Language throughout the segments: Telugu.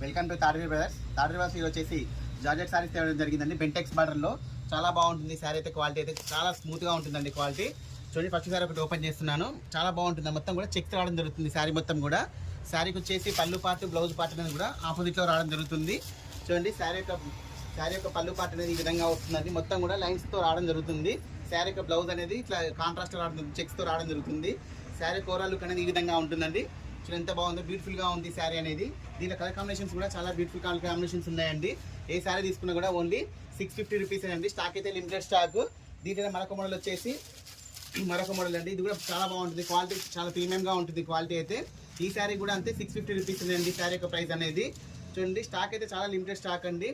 Welcome to Tadvi brothers. Tadvi brothers ఇది వచ్చేసి జార్జెట్ సారీస్ తేవడం జరిగిందండి. బెంటెక్స్ బార్డర్లో చాలా బాగుంటుంది శారీ అయితే. క్వాలిటీ అయితే చాలా స్మూత్గా ఉంటుందండి క్వాలిటీ. చూడండి, ఫస్ట్ సారీ ఒకటి ఓపెన్ చేస్తున్నాను. చాలా బాగుంటుంది. మొత్తం కూడా చెక్స్ రావడం జరుగుతుంది శారీ మొత్తం కూడా. శారీకి వచ్చేసి పళ్ళు పార్ట్, బ్లౌజ్ పార్ట్ అనేది కూడా ఆపోజిట్లో రావడం జరుగుతుంది. చూడండి, శారీ యొక్క పళ్ళు పార్ట్ అనేది ఈ విధంగా వస్తుందండి. మొత్తం కూడా లైన్స్తో రావడం జరుగుతుంది. శారీ యొక్క బ్లౌజ్ అనేది ఇట్లా కాంట్రాస్ట్ రావడం, చెక్స్తో రావడం జరుగుతుంది. శారీ ఓవరాల్ లుక్ అనేది ఈ విధంగా ఉంటుందండి. చూడండి ఎంత బాగుందో, బ్యూటిఫుల్గా ఉంది శారీ అనేది. దీంట్లో కలర్ కాంబినేషన్స్ కూడా చాలా బ్యూటిఫుల్ కలర్ కాంబినేషన్స్ ఉన్నాయండి. ఏ శారీ తీసుకున్నా కూడా ఓన్లీ 650 రూపీస్ అండి. స్టాక్ అయితే లిమిటెడ్ స్టాక్. దీంట్లో మరొక మోడల్ వచ్చేసి మరొక మోడల్ అండి. ఇది కూడా చాలా బాగుంటుంది. క్వాలిటీ చాలా ప్రీమియంగా ఉంటుంది క్వాలిటీ అయితే. ఈ శారీ కూడా అంతే 650 రూపీస్ అండి శారీ యొక్క ప్రైస్ అనేది. చూడండి, స్టాక్ అయితే చాలా లిమిటెడ్ స్టాక్ అండి.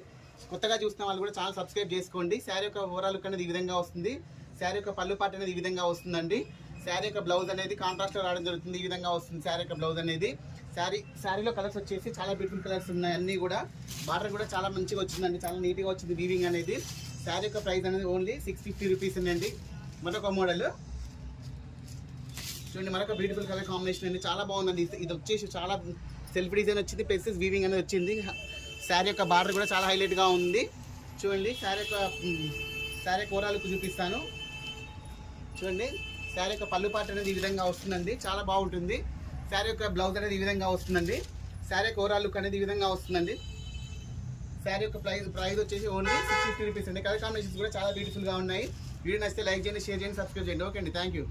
కొత్తగా చూస్తున్న వాళ్ళు కూడా చాలా సబ్స్క్రైబ్ చేసుకోండి. శారీ యొక్క ఓవరాల్ లుక్ అనేది ఈ విధంగా వస్తుంది. శారీ యొక్క పళ్ళు పార్ట్ అనేది ఈ విధంగా వస్తుందండి. శారీ యొక్క బ్లౌజ్ అనేది కాంట్రాస్ట్లో రావడం జరుగుతుంది. ఈ విధంగా వస్తుంది శారీ యొక్క బ్లౌజ్ అనేది. శారీలో కలర్స్ వచ్చేసి చాలా బ్యూటిఫుల్ కలర్స్ ఉన్నాయి. అన్నీ కూడా బార్డర్ కూడా చాలా మంచిగా వచ్చిందండి. చాలా నీట్గా వచ్చింది వీవింగ్ అనేది. శారీ యొక్క ప్రైస్ అనేది ఓన్లీ 650 రూపీస్ అండి. మరొక మోడల్ చూడండి, మరొక బ్యూటిఫుల్ కలర్ కాంబినేషన్ అండి. చాలా బాగుందండి. ఇది వచ్చేసి చాలా సెల్ఫ్ డిజైన్ వచ్చింది, ప్లస్ వీవింగ్ అనేది వచ్చింది. శారీ యొక్క బార్డర్ కూడా చాలా హైలైట్గా ఉంది. చూడండి, శారీ యొక్క ఓవరాల్ చూపిస్తాను. చూడండి, శారీ యొక్క పళ్ళు పార్ట్ అనేది ఈ విధంగా వస్తుందండి. చాలా బాగుంటుంది. శారీ యొక్క బ్లౌజ్ అనేది ఈ విధంగా వస్తుందండి. శారీ యొక్క ఓవరాల్ లుక్ అనేది ఈ విధంగా వస్తుందండి. శారీ యొక్క ప్రైస్ వచ్చేసి ఓన్లీ 650 రూపీస్ అండి. కలర్ కాంబినేషన్స్ కూడా చాలా బ్యూటిఫుల్గా ఉన్నాయి. వీడియో నచ్చితే లైక్ చేయండి, షేర్ చేయండి, సబ్స్క్రైబ్ చేయండి. ఓకే అండి, థ్యాంక్ యూ.